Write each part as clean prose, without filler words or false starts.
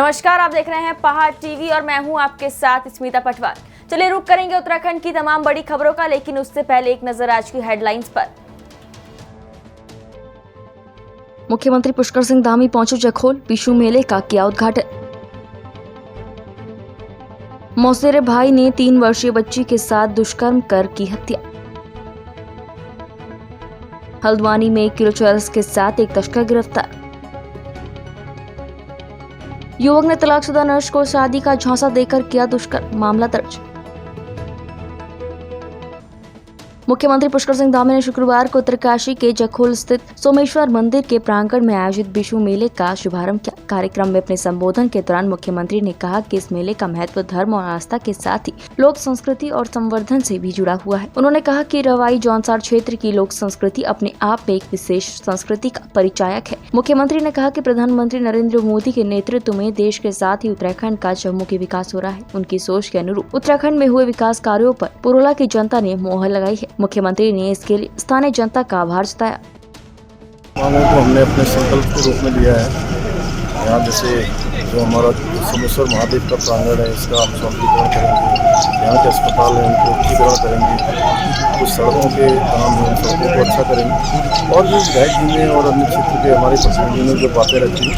नमस्कार, आप देख रहे हैं पहाड़ टीवी और मैं हूं आपके साथ स्मिता पटवार। चलिए रुक करेंगे उत्तराखंड की तमाम बड़ी खबरों का, लेकिन उससे पहले एक नजर आज की हेडलाइंस पर। मुख्यमंत्री पुष्कर सिंह धामी पहुंचे जखोल, बिशु मेले का किया उद्घाटन। मौसेरे भाई ने 3 वर्षीय बच्ची के साथ दुष्कर्म कर की हत्या। हल्द्वानी में 1 किलो चरस के साथ एक तस्कर गिरफ्तार। युवक ने तलाकशुदा नर्स को शादी का झांसा देकर किया दुष्कर्म, मामला दर्ज। मुख्यमंत्री पुष्कर सिंह धामी ने शुक्रवार को उत्तरकाशी के जखोल स्थित सोमेश्वर मंदिर के प्रांगण में आयोजित बिशु मेले का शुभारंभ किया। कार्यक्रम में अपने संबोधन के दौरान मुख्यमंत्री ने कहा कि इस मेले का महत्व धर्म और आस्था के साथ ही लोक संस्कृति और संवर्धन से भी जुड़ा हुआ है। उन्होंने कहा कि रवाई जौनसार क्षेत्र की लोक संस्कृति अपने आप में एक विशेष संस्कृति का परिचायक है। मुख्यमंत्री ने कहा कि प्रधानमंत्री नरेंद्र मोदी के नेतृत्व में देश के साथ ही उत्तराखंड का चहुमुखी विकास हो रहा है। उनकी सोच के अनुरूप उत्तराखंड में हुए विकास कार्यों पर पुरोला की जनता ने मोहर लगाई है। मुख्यमंत्री ने इसके लिए स्थानीय जनता का आभार जताया। मांगों को हमने अपने संकल्प के रूप में लिया है। यहाँ जैसे जो हमारा सोमेश्वर महादेव का प्रांगण है, इसका हम सौंदर्यीकरण करेंगे। यहाँ के अस्पताल है, उनको उच्चीकरण करेंगे। कुछ सड़कों के काम है, उन सड़कों को अच्छा करेंगे। और जो विधायक जी ने और अन्य क्षेत्र के हमारे प्रतिनिधियों ने जो बातें रखी,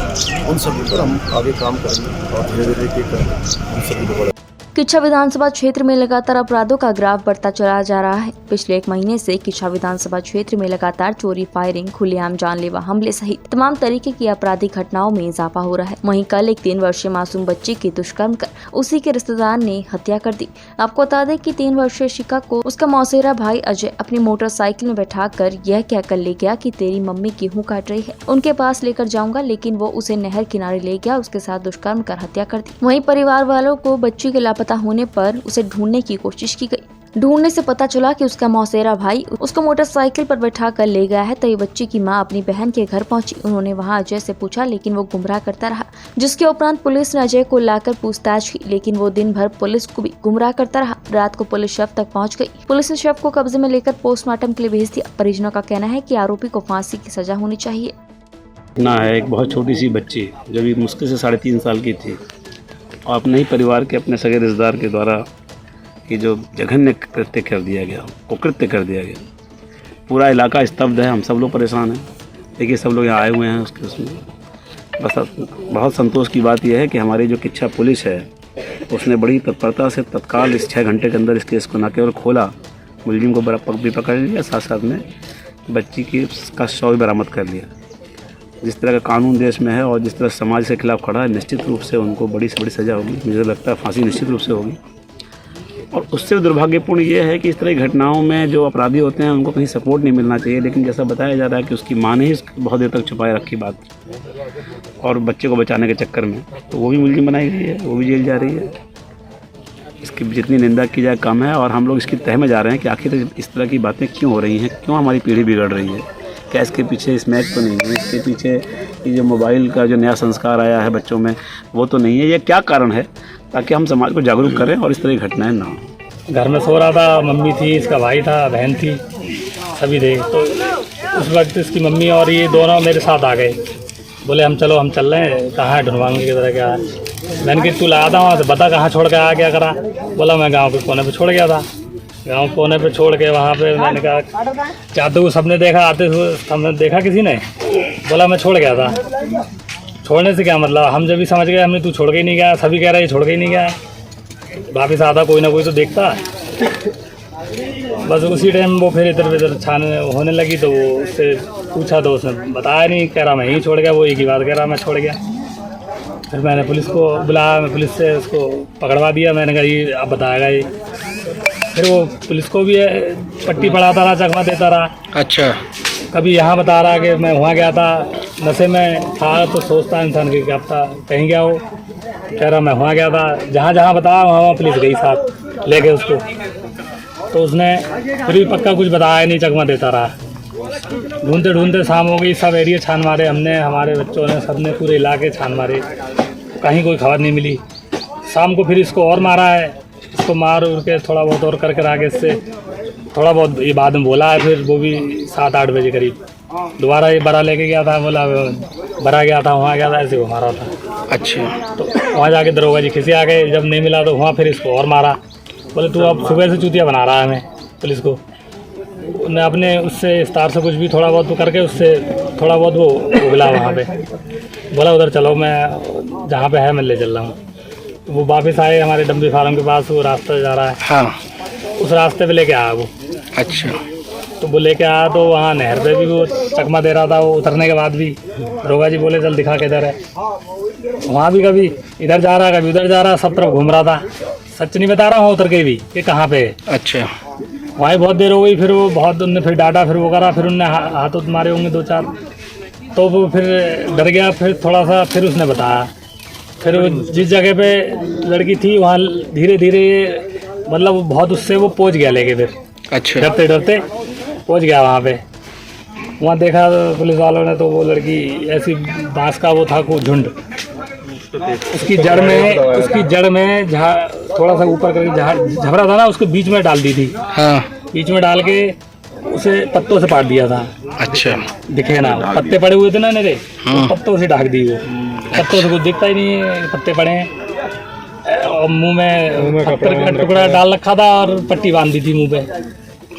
उन सभी पर हम आगे काम करेंगे और धीरे धीरे उन सभी को बढ़ाएंगे। किच्छा विधानसभा क्षेत्र में लगातार अपराधों का ग्राफ बढ़ता चला जा रहा है। पिछले 1 महीने से किच्छा विधानसभा क्षेत्र में लगातार चोरी, फायरिंग, खुलेआम जानलेवा हमले सहित तमाम तरीके की आपराधिक घटनाओं में इजाफा हो रहा है। वहीं कल एक 3 वर्षीय मासूम बच्ची की दुष्कर्म कर उसी के रिश्तेदार ने हत्या कर दी। आपको बता दें कि 3 वर्षीय शिका को उसका मौसेरा भाई अजय अपनी मोटरसाइकिल में बैठाकर यह कहकर ले गया कि तेरी मम्मी गेहूं काट रही है, उनके पास लेकर जाऊंगा, लेकिन वो उसे नहर किनारे ले गया, उसके साथ दुष्कर्म कर हत्या कर दी। वहीं परिवार वालों को बच्ची के लापता होने पर उसे ढूंढने की कोशिश की गई। ढूंढने से पता चला कि उसका मौसेरा भाई उसको मोटरसाइकिल पर बैठा कर ले गया है। तभी बच्ची की मां अपनी बहन के घर पहुंची। उन्होंने वहां अजय से पूछा, लेकिन वो गुमराह करता रहा, जिसके उपरांत पुलिस ने अजय को लाकर पूछताछ की, लेकिन वो दिन भर पुलिस को भी गुमराह करता रहा। रात को पुलिस शव तक पहुंच गई। पुलिस ने शव को कब्जे में लेकर पोस्टमार्टम के लिए भेज दिया। परिजनों का कहना है कि आरोपी को फांसी की सजा होनी चाहिए। ना है एक बहुत छोटी सी बच्ची जो भी मुश्किल से 3.5 साल की थी, और अपने ही परिवार के अपने सगे रिश्तेदार के द्वारा कि जो जघन्य कृत्य कर दिया गया, कुकृत्य कर दिया गया। पूरा इलाका स्तब्ध है, हम सब लोग परेशान हैं। देखिए सब लोग यहाँ आए हुए हैं उसमें। बस बहुत संतोष की बात यह है कि हमारी जो किच्छा पुलिस है उसने बड़ी तत्परता से तत्काल इस 6 घंटे के अंदर इस केस को न केवल खोला, मुलजिम को भी पकड़ लिया, साथ साथ में बच्ची का शव भी बरामद कर लिया। जिस तरह का कानून देश में है और जिस तरह समाज के खिलाफ खड़ा है, निश्चित रूप से उनको बड़ी से बड़ी सज़ा होगी। मुझे लगता है फांसी निश्चित रूप से होगी। और उससे दुर्भाग्यपूर्ण ये है कि इस तरह की घटनाओं में जो अपराधी होते हैं उनको कहीं सपोर्ट नहीं मिलना चाहिए, लेकिन जैसा बताया जा रहा है कि उसकी माँ ने ही बहुत देर तक छुपाए रखी बात, और बच्चे को बचाने के चक्कर में तो वो भी मुलजिम बनाई गई है, वो भी जेल जा रही है। इसकी जितनी निंदा की जाए कम है। और हम लोग इसकी तह में जा रहे हैं कि आखिर इस तरह की बातें क्यों हो रही हैं, क्यों हमारी पीढ़ी बिगड़ रही है। क्या इसके पीछे स्मैक तो नहीं है, इसके पीछे ये जो मोबाइल का जो नया संस्कार आया है बच्चों में वो तो नहीं है। ये क्या कारण है, ताकि हम समाज को जागरूक करें और इस तरह की घटनाएं ना हो। घर में सो रहा था, मम्मी थी, इसका भाई था, बहन थी, सभी थे। तो उस वक्त इसकी मम्मी और ये दोनों मेरे साथ आ गए। बोले हम चलो, हम चल रहे हैं, कहाँ है ढूंढवाएंगे की तरह क्या है। मैंने कि तू लाया था वहाँ से, बता कहाँ छोड़ के आया, क्या करा। बोला मैं गाँव के कोने पर छोड़ गया था। गाँव कोने पे छोड़ के वहाँ पे मैंने कहा जाते हुए सबने देखा, आते हुए हमने देखा किसी ने। बोला मैं छोड़ गया था। छोड़ने से क्या मतलब, हम जब भी समझ गए हमने तू छोड़ के ही नहीं गया, सभी कह रहे छोड़ के ही नहीं गया। वापिस आता कोई ना कोई तो देखता। बस उसी टाइम वो फिर इधर उधर छान होने लगी, तो वो उससे पूछा तो उसने बताया नहीं, कह रहा मैं ही छोड़ गया। वो एक ही बात कह रहा मैं छोड़ गया। फिर मैंने पुलिस को बुलाया, मैं पुलिस से उसको पकड़वा दिया। मैंने कहा ये अब बताएगा ये। फिर वो पुलिस को भी पट्टी पढ़ाता रहा, चकमा देता रहा। अच्छा, कभी यहाँ बता रहा कि मैं वहाँ गया था, नशे में था, तो सोचता इंसान कि क्या पता कहीं गया हो। कह रहा मैं वहाँ गया था, जहाँ जहाँ बताया वहाँ पुलिस गई साथ लेके उसको। तो उसने फिर भी पक्का कुछ बताया नहीं, चकमा देता रहा। ढूंढते ढूंढते शाम हो गई, सब एरिया छान मारे हमने, हमारे बच्चों ने, सबने पूरे इलाके छान मारे, कहीं कोई खबर नहीं मिली। शाम को फिर इसको और मारा है, इसको मार उड़ के थोड़ा बहुत और करके आगे इससे थोड़ा बहुत ये बाद में बोला है। फिर वो भी 7-8 बजे करीब दोबारा ये बड़ा लेके गया था, बोला बड़ा गया था, वहाँ गया था, ऐसे वो मारा था। अच्छा, तो वहाँ जाके दरोगा जी खिसे आ गए, जब नहीं मिला तो वहाँ फिर इसको और मारा। बोले तू अब सुबह से चूतिया बना रहा है हमें, पुलिस को। उन्हें अपने उससे इस तार से कुछ भी थोड़ा बहुत करके उससे थोड़ा बहुत वो उगला वहाँ पे। बोला उधर चलो, मैं जहाँ पे है मैं ले चल रहा हूँ। वो वापस आए हमारे डम्बी फार्म के पास, वो रास्ता जा रहा है, हाँ, उस रास्ते पे लेके आया वो। अच्छा, तो वो लेके आया तो वहाँ नहर पे भी वो चकमा दे रहा था। वो उतरने के बाद भी दरोगा जी बोले चल दिखा किधर है। वहाँ भी कभी इधर जा रहा, कभी उधर जा रहा, सब तरफ घूम रहा था। सच नहीं बता रहा हूँ उतर के भी कि कहाँ पे है। अच्छा, वहाँ बहुत देर हो गई, फिर वो बहुत उनने फिर डांटा, फिर वो करा, फिर उनने हाथ मारे होंगे 2-4, तो वो फिर डर गया। फिर थोड़ा सा फिर उसने बताया, फिर वो जिस जगह पे लड़की थी वहाँ धीरे धीरे मतलब वो बहुत उससे वो पहुँच गया लेके, फिर अच्छा, डरते डरते पहुँच गया वहाँ पे। वहाँ देखा तो पुलिस वालों ने, तो वो लड़की ऐसी बांस का वो था को झुंड, उसकी जड़ में थोड़ा सा ऊपर करके झबरा था ना, उसके बीच में डाल दी थी। हाँ, बीच में डाल के उसे पत्तों से पाट दिया था। अच्छा, दिखे ना, पत्ते पड़े हुए थे ना मेरे, तो पत्तों से ढक दी वो। पत्तों से कुछ दिखता ही नहीं है, पत्ते पड़े हैं। और मुंह में पत्थर का टुकड़ा डाल रखा था और पट्टी बांध दी थी मुंह पे।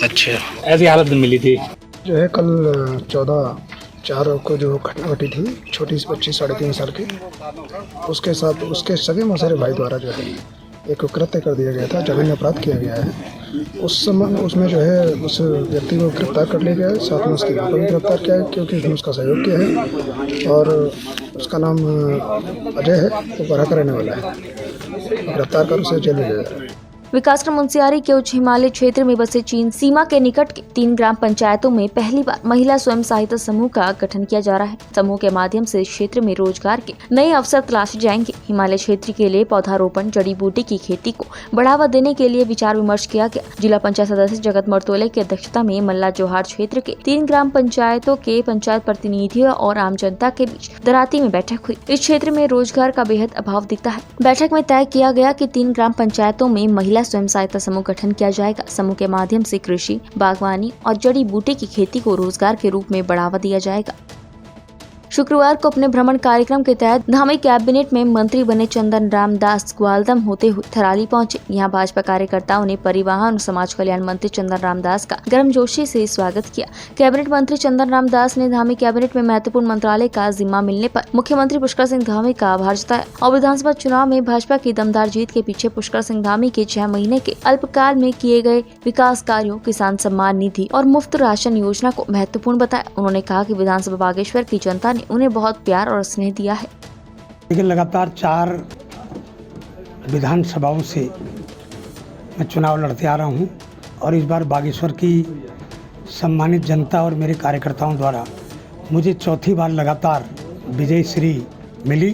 अच्छा, ऐसी हालत में मिली थी। जो है कल 14/4 को जो घटना घटी थी, छोटी सी बच्ची 3.5 साल की, उसके साथ उसके सगे मौसेरे भाई द्वारा जो है एक कृत्य कर दिया गया था, जघन्य अपराध किया गया है। उस समय उसमें जो है उस व्यक्ति को गिरफ्तार कर लिया गया है, साथ में उसकी मां को भी गिरफ्तार किया है क्योंकि उसने उसका सहयोग किया है। और उसका नाम अजय है, वो पढ़ा रहने वाला है। गिरफ्तार कर उसे जेल में ले गया। विकासखंड मुंशियारी के उच्च हिमालय क्षेत्र में बसे चीन सीमा के निकट के 3 ग्राम पंचायतों में पहली बार महिला स्वयं सहायता समूह का गठन किया जा रहा है। समूह के माध्यम से क्षेत्र में रोजगार के नए अवसर तलाशे जाएंगे। हिमालय क्षेत्र के लिए पौधारोपण, जड़ी बूटी की खेती को बढ़ावा देने के लिए विचार विमर्श किया गया। जिला पंचायत सदस्य जगत मर्तोले की अध्यक्षता में मल्ला जोहार क्षेत्र के 3 ग्राम पंचायतों के पंचायत प्रतिनिधियों और आम जनता के बीच दराती में बैठक हुई। इस क्षेत्र में रोजगार का बेहद अभाव दिखता है। बैठक में तय किया गया कि 3 ग्राम पंचायतों में महिला स्वयं सहायता समूह गठन किया जाएगा। समूह के माध्यम से कृषि, बागवानी और जड़ी बूटी की खेती को रोजगार के रूप में बढ़ावा दिया जाएगा। शुक्रवार को अपने भ्रमण कार्यक्रम के तहत धामी कैबिनेट में मंत्री बने चंदन राम दास ग्वालदम होते हुए थराली पहुंचे। यहां भाजपा कार्यकर्ताओं ने परिवहन और समाज कल्याण मंत्री चंदन राम दास का गर्मजोशी से स्वागत किया। कैबिनेट मंत्री चंदन राम दास ने धामी कैबिनेट में महत्वपूर्ण मंत्रालय का जिम्मा मिलने पर मुख्यमंत्री पुष्कर सिंह धामी का आभार जताया और विधानसभा चुनाव में भाजपा की दमदार जीत के पीछे पुष्कर सिंह धामी के 6 महीने के अल्पकाल में किए गए विकास कार्यों, किसान सम्मान निधि और मुफ्त राशन योजना को महत्वपूर्ण बताया। उन्होंने कहा कि विधानसभा बागेश्वर की जनता ने उन्हें बहुत प्यार और स्नेह दिया है। लेकिन लगातार 4 विधानसभाओं से मैं चुनाव लड़ते आ रहा हूं और इस बार बागेश्वर की सम्मानित जनता और मेरे कार्यकर्ताओं द्वारा मुझे चौथी बार लगातार विजय श्री मिली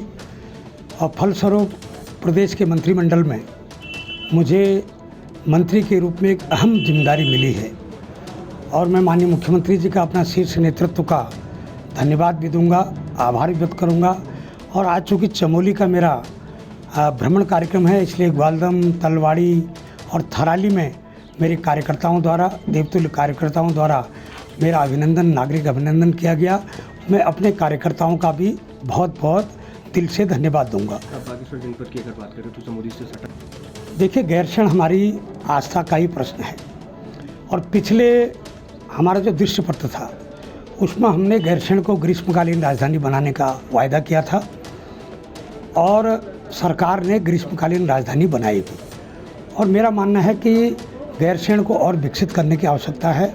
और फलस्वरूप प्रदेश के मंत्रिमंडल में मुझे मंत्री के रूप में एक अहम जिम्मेदारी मिली है और मैं माननीय मुख्यमंत्री जी का अपना शीर्ष नेतृत्व का धन्यवाद भी दूंगा, आभार भी व्यक्त करूंगा। और आज चूँकि चमोली का मेरा भ्रमण कार्यक्रम है, इसलिए ग्वालदम, तलवाड़ी और थराली में मेरे कार्यकर्ताओं द्वारा, देवतुल्य कार्यकर्ताओं द्वारा मेरा अभिनंदन, नागरिक अभिनंदन किया गया। मैं अपने कार्यकर्ताओं का भी बहुत बहुत दिल से धन्यवाद दूंगा। बागेश्वर जनपद की अगर बात करें तो चमोली से सटा, देखिए, गैरसैंण हमारी आस्था का ही प्रश्न है और पिछले हमारा जो दृश्य पत्र था उसमें हमने गैरसैंण को ग्रीष्मकालीन राजधानी बनाने का वायदा किया था और सरकार ने ग्रीष्मकालीन राजधानी बनाई भी। और मेरा मानना है कि गैरसैंण को और विकसित करने की आवश्यकता है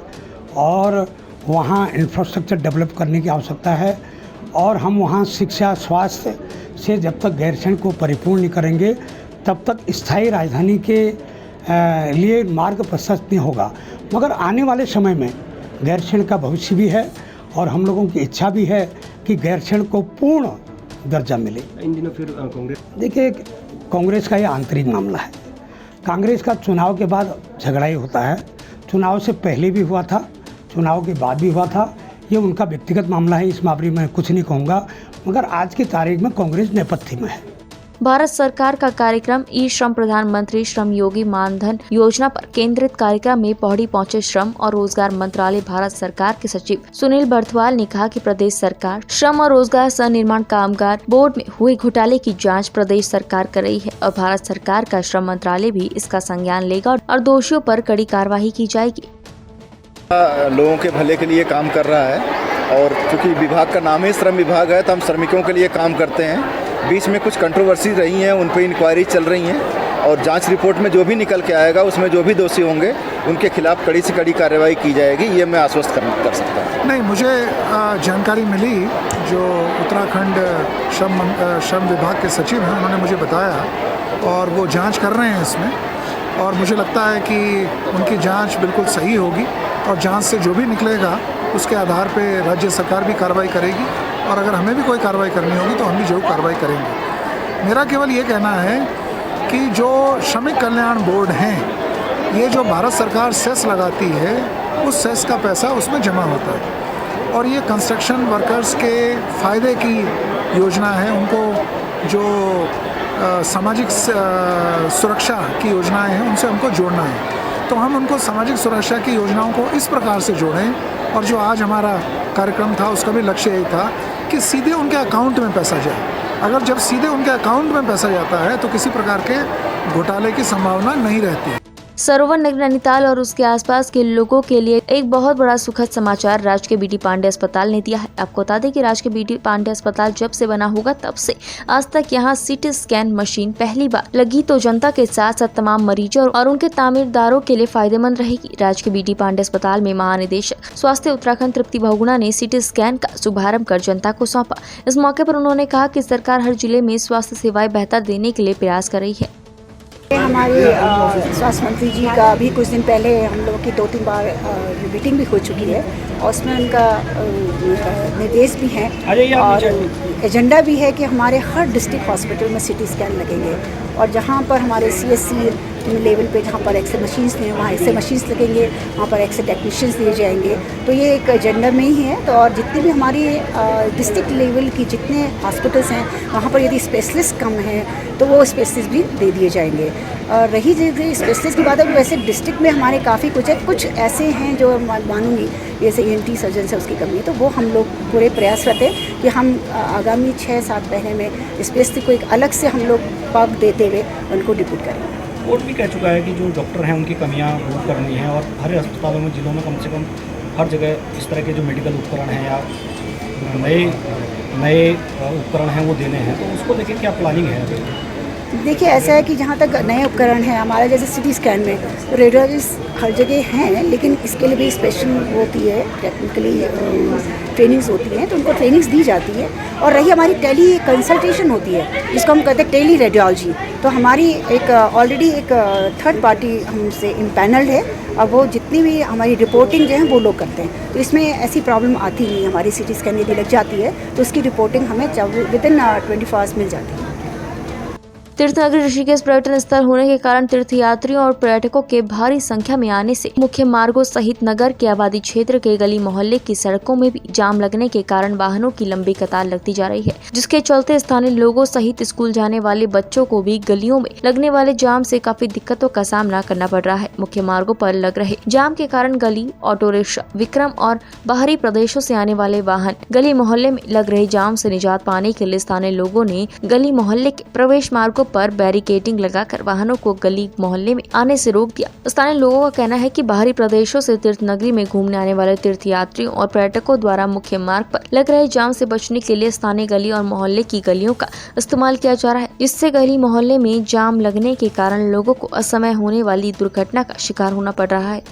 और वहाँ इंफ्रास्ट्रक्चर डेवलप करने की आवश्यकता है और हम वहाँ शिक्षा, स्वास्थ्य से जब तक गैरसैंण को परिपूर्ण नहीं करेंगे तब तक स्थायी राजधानी के लिए मार्ग प्रशस्त नहीं होगा। मगर आने वाले समय में गैरसैंण का भविष्य भी है और हम लोगों की इच्छा भी है कि गैरसैंण को पूर्ण दर्जा मिले। इन दिनों फिर कांग्रेस, देखिए, कांग्रेस का ये आंतरिक मामला है। कांग्रेस का चुनाव के बाद झगड़ा ही होता है, चुनाव से पहले भी हुआ था, चुनाव के बाद भी हुआ था। ये उनका व्यक्तिगत मामला है, इस मामले में कुछ नहीं कहूँगा, मगर आज की तारीख में कांग्रेस नेपथ्य में है। भारत सरकार का कार्यक्रम ई श्रम प्रधानमंत्री श्रम योगी मानधन योजना पर केंद्रित कार्यक्रम में पौड़ी पहुंचे श्रम और रोजगार मंत्रालय भारत सरकार के सचिव सुनील बर्थवाल ने कहा कि प्रदेश सरकार श्रम और रोजगार सह निर्माण कामगार बोर्ड में हुए घोटाले की जांच प्रदेश सरकार कर रही है और भारत सरकार का श्रम मंत्रालय भी इसका संज्ञान लेगा और दोषियों पर कड़ी कार्रवाई की जाएगी। लोगों के भले के लिए काम कर रहा है और क्योंकि विभाग का नाम ही श्रम विभाग है तो हम श्रमिकों के लिए काम करते हैं। बीच में कुछ कंट्रोवर्सी रही हैं, उन पर इंक्वायरी चल रही हैं और जांच रिपोर्ट में जो भी निकल के आएगा उसमें जो भी दोषी होंगे उनके खिलाफ कड़ी से कड़ी कार्रवाई की जाएगी, ये मैं आश्वस्त कर सकता हूँ। नहीं, मुझे जानकारी मिली जो उत्तराखंड श्रम विभाग के सचिव हैं उन्होंने मुझे बताया और वो जांच कर रहे हैं इसमें, और मुझे लगता है कि उनकी जांच बिल्कुल सही होगी और जांच से जो भी निकलेगा उसके आधार पे राज्य सरकार भी कार्रवाई करेगी और अगर हमें भी कोई कार्रवाई करनी होगी तो हम भी जरूर कार्रवाई करेंगे। मेरा केवल ये कहना है कि जो श्रमिक कल्याण बोर्ड हैं, ये जो भारत सरकार सेस लगाती है उस सेस का पैसा उसमें जमा होता है और ये कंस्ट्रक्शन वर्कर्स के फ़ायदे की योजना है। उनको जो सामाजिक सुरक्षा की योजनाएं हैं उनसे हमको जोड़ना है, तो हम उनको सामाजिक सुरक्षा की योजनाओं को इस प्रकार से जोड़ें और जो आज हमारा कार्यक्रम था उसका भी लक्ष्य यही था कि सीधे उनके अकाउंट में पैसा जाए। अगर जब सीधे उनके अकाउंट में पैसा जाता है तो किसी प्रकार के घोटाले की संभावना नहीं रहती। सरोवर नगर नैनीताल और उसके आसपास के लोगों के लिए एक बहुत बड़ा सुखद समाचार राजकीय बीडी पांडे अस्पताल ने दिया है। आपको बता दें कि राजकीय बीडी पांडे अस्पताल जब से बना होगा तब से आज तक यहां सीटी स्कैन मशीन पहली बार लगी तो जनता के साथ साथ तमाम मरीजों और उनके तामीरदारों के लिए फायदेमंद रहेगी। राजकीय बीडी पांडे अस्पताल में महानिदेशक स्वास्थ्य उत्तराखंड तृप्ति बहुगुणा ने सीटी स्कैन का शुभारंभ कर जनता को सौंपा। इस मौके पर उन्होंने कहा कि सरकार हर जिले में स्वास्थ्य सेवाएं बेहतर देने के लिए प्रयास कर रही है। हमारे स्वास्थ्य मंत्री जी का भी कुछ दिन पहले हम लोगों की 2-3 बार मीटिंग भी हो चुकी है और उसमें उनका निर्देश भी है और एजेंडा भी है कि हमारे हर डिस्ट्रिक्ट हॉस्पिटल में सीटी स्कैन लगेंगे और जहाँ पर हमारे CSC लेवल पे जहाँ पर एक्सरे मशीन्स हैं वहाँ एक्सरे मशीन्स लगेंगे, वहाँ पर एक्सरे टेक्नीशियंस दिए जाएंगे। तो ये एक एजेंडा में ही है। तो और जितनी भी हमारी डिस्ट्रिक्ट लेवल की जितने हॉस्पिटल्स हैं वहाँ पर यदि स्पेशलिस्ट कम हैं तो वो स्पेशलिस्ट भी दे दिए जाएंगे। और रही स्पेशलिस्ट की बात है, वैसे डिस्ट्रिक्ट में हमारे काफ़ी कुछ ऐसे हैं जो मानूंगी जैसे ENT सर्जन से उसकी कमी है, तो वो हम लोग पूरे प्रयास करते हैं कि हम आगामी 6-7 महीने में स्पेशलिस्ट को एक अलग से हम लोग पग देते हुए उनको डिप्यूट करेंगे। कोर्ट भी कह चुका है कि जो डॉक्टर हैं उनकी कमियां दूर करनी है और हर अस्पतालों में जिलों में कम से कम हर जगह इस तरह के जो मेडिकल उपकरण हैं या नए उपकरण हैं वो देने हैं, तो उसको लेकर क्या प्लानिंग है? देखिए, ऐसा है कि जहाँ तक नए उपकरण हैं हमारे जैसे सीटी स्कैन में रेडियोलॉजिस्ट हर जगह हैं, लेकिन इसके लिए भी स्पेशल होती है, टेक्निकली ट्रेनिंग्स होती हैं, तो उनको ट्रेनिंग्स दी जाती है। और रही हमारी टेली कंसल्टेशन होती है जिसको हम कहते हैं टेली रेडियोलॉजी, तो हमारी एक ऑलरेडी एक थर्ड पार्टी हमसे इम्पैनल्ड है और वो जितनी भी हमारी रिपोर्टिंग जो है वो लोग करते हैं। तो इसमें ऐसी प्रॉब्लम आती नहीं। हमारी सीटी स्कैन यदि लग जाती है तो उसकी रिपोर्टिंग हमें विदिन 24 आवर्स मिल जाती है। तीर्थनगरी ऋषिकेश पर्यटन स्थल होने के कारण तीर्थयात्रियों और पर्यटकों के भारी संख्या में आने से मुख्य मार्गों सहित नगर के आबादी क्षेत्र के गली मोहल्ले की सड़कों में भी जाम लगने के कारण वाहनों की लंबी कतार लगती जा रही है, जिसके चलते स्थानीय लोगों सहित स्कूल जाने वाले बच्चों को भी गलियों में लगने वाले जाम से काफी दिक्कतों का सामना करना पड़ रहा है। मुख्य मार्गों पर लग रहे जाम के कारण गली, ऑटो रिक्शा, विक्रम और बाहरी प्रदेशों से आने वाले वाहन गली मोहल्ले में लग रहे जाम से निजात पाने के लिए स्थानीय लोगों ने गली मोहल्ले के प्रवेश मार्गों पर बैरिकेडिंग लगाकर वाहनों को गली मोहल्ले में आने से रोक दिया। स्थानीय लोगों का कहना है कि बाहरी प्रदेशों से तीर्थ नगरी में घूमने आने वाले तीर्थयात्रियों और पर्यटकों द्वारा मुख्य मार्ग पर लग रहे जाम से बचने के लिए स्थानीय गली और मोहल्ले की गलियों का इस्तेमाल किया जा रहा है, जिससे गली मोहल्ले में जाम लगने के कारण लोगों को असमय होने वाली दुर्घटना का शिकार होना पड़ रहा है।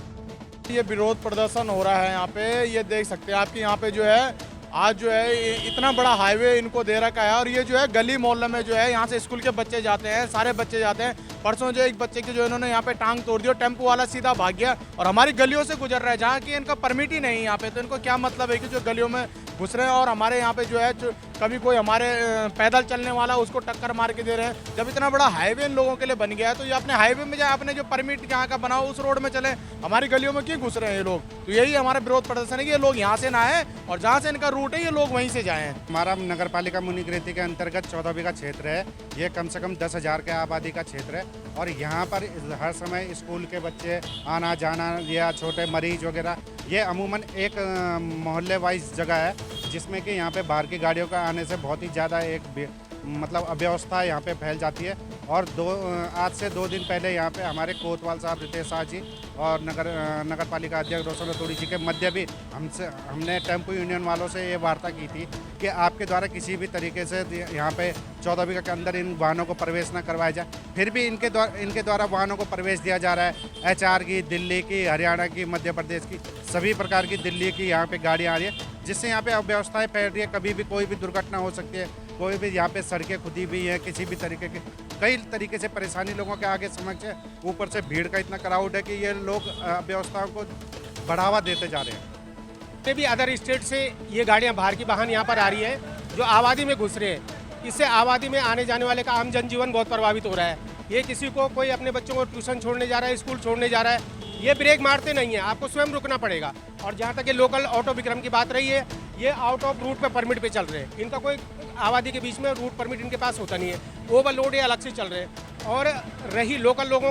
ये विरोध प्रदर्शन हो रहा है यहाँ पे, ये देख सकते हैं आपकी यहाँ पे जो है आज जो है इतना बड़ा हाईवे इनको दे रखा है और ये जो है गली मोहल्ले में जो है यहाँ से स्कूल के बच्चे जाते हैं, सारे बच्चे जाते हैं। परसों जो एक बच्चे की जो इन्होंने यहाँ पे टांग तोड़ दी और टेम्पो वाला सीधा भाग गया और हमारी गलियों से गुजर रहा है जहाँ की इनका परमिट ही नहीं है यहाँ पे। तो इनको क्या मतलब है कि जो गलियों में घुस रहे हैं और हमारे यहाँ पे जो है कभी कोई हमारे पैदल चलने वाला उसको टक्कर मार के दे रहे हैं। जब इतना बड़ा हाईवे इन लोगों के लिए बन गया है तो ये अपने हाईवे में जाए, अपने जो परमिट यहाँ का बनाओ उस रोड में चले, हमारी गलियों में क्यों घुस रहे हैं ये लोग। तो यही हमारा विरोध प्रदर्शन है कि ये लोग यहाँ से ना आए और जहाँ से इनका रूट है ये लोग वहीं से जाएँ। हमारा नगर पालिका मुनीकृति के अंतर्गत 14 बीघा क्षेत्र है। ये कम से कम 10,000 के आबादी का क्षेत्र है और यहाँ पर हर समय स्कूल के बच्चे आना जाना या छोटे मरीज वगैरह, ये अमूमन एक मोहल्ले वाइज जगह है जिसमें कि यहाँ पे बाहर की गाड़ियों का आने से बहुत ही ज़्यादा एक मतलब अव्यवस्था यहाँ पे फैल जाती है। और आज से 2 दिन पहले यहाँ पे हमारे कोतवाल साहब रितेश शाह जी और नगर पालिका अध्यक्ष रोशन रतूड़ी जी के मध्य भी हमने टेम्पो यूनियन वालों से ये वार्ता की थी कि आपके द्वारा किसी भी तरीके से यहाँ पे 14 बीघा के अंदर इन वाहनों को प्रवेश न करवाया जाए। फिर भी इनके द्वारा वाहनों को प्रवेश दिया जा रहा है। HR की, दिल्ली की, हरियाणा की, मध्य प्रदेश की, सभी प्रकार की दिल्ली की यहाँ पे गाड़ियाँ आ रही है जिससे यहाँ पे अव्यवस्थाएं फैल रही है। कभी भी कोई भी दुर्घटना हो सकती है, कोई भी यहाँ पे सड़कें खुदी हुई हैं, किसी भी तरीके की कई तरीके से परेशानी लोगों के आगे समक्ष है। ऊपर से भीड़ का इतना क्राउड है कि ये लोग अव्यवस्थाओं को बढ़ावा देते जा रहे हैं। भी अदर स्टेट से ये गाड़ियाँ बाहर की वाहन यहाँ पर आ रही है जो आबादी में घुस रहे हैं। इससे आबादी में आने जाने वाले का आम जनजीवन बहुत प्रभावित हो रहा है। ये किसी को कोई अपने बच्चों को ट्यूशन छोड़ने जा रहा है, स्कूल छोड़ने जा रहा है, ये ब्रेक मारते नहीं है, आपको स्वयं रुकना पड़ेगा। और जहाँ तक ये लोकल ऑटो विक्रम की बात रही है, ये आउट ऑफ रूट पे परमिट पे चल रहे हैं। इनका कोई आबादी के बीच में रूट परमिट इनके पास होता नहीं है, ओवरलोड ये अलग से चल रहे हैं। और रही लोकल लोगों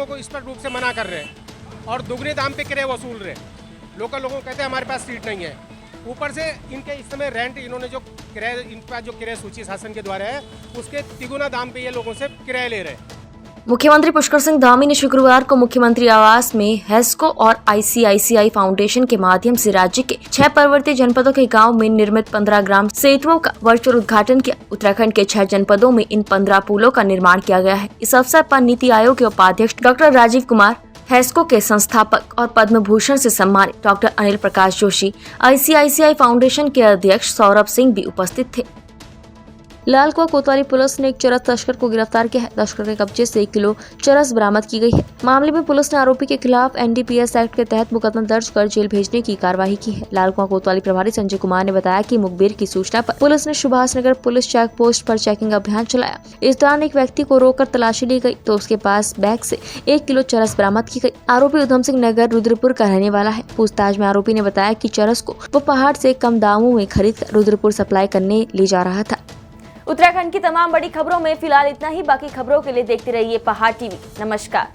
को स्पष्ट रूप से मना कर रहे हैं और दुगने दाम पे किराए वसूल रहे हैं। लोकल लोगों को कहते हैं हमारे पास सीट नहीं है। ऊपर से इनके इस समय रेंट इन्होंने जो किराए, इनका जो किराए सूची शासन के द्वारा है उसके तिगुना दाम पे ये लोगों से किराए ले रहे हैं। मुख्यमंत्री पुष्कर सिंह धामी ने शुक्रवार को मुख्यमंत्री आवास में हेस्को और ICICI फाउंडेशन के माध्यम से राज्य के 6 पर्वतीय जनपदों के गांव में निर्मित 15 ग्राम सेतुओं का वर्चुअल उद्घाटन किया। उत्तराखंड के 6 जनपदों में इन 15 पुलों का निर्माण किया गया है। इस अवसर पर नीति आयोग के उपाध्यक्ष डॉक्टर राजीव कुमार, हेस्को के संस्थापक और पद्म भूषण से सम्मानित doctor Anil Prakash Joshi, ICICI foundation के अध्यक्ष सौरभ सिंह भी उपस्थित थे। लालकुआं कोतवाली पुलिस ने एक चरस तस्कर को गिरफ्तार किया है। तस्कर के कब्जे से 1 किलो चरस बरामद की गई है। मामले में पुलिस ने आरोपी के खिलाफ NDPS एक्ट के तहत मुकदमा दर्ज कर जेल भेजने की कार्रवाई की है। लालकुआं कोतवाली प्रभारी संजय कुमार ने बताया कि मुखबिर की सूचना पर पुलिस ने Subhash Nagar police check post पर चेकिंग अभियान चलाया। इस दौरान एक व्यक्ति को रोककर तलाशी ली गई तो उसके पास बैग से 1 किलो चरस बरामद की गई। आरोपी उधम सिंह नगर रुद्रपुर का रहने वाला है। पूछताछ में आरोपी ने बताया कि चरस को वो पहाड़ से कम दामों में खरीद कर रुद्रपुर सप्लाई करने ले जा रहा था। उत्तराखंड की तमाम बड़ी खबरों में फिलहाल इतना ही। बाकी खबरों के लिए देखते रहिए पहाड़ TV। नमस्कार।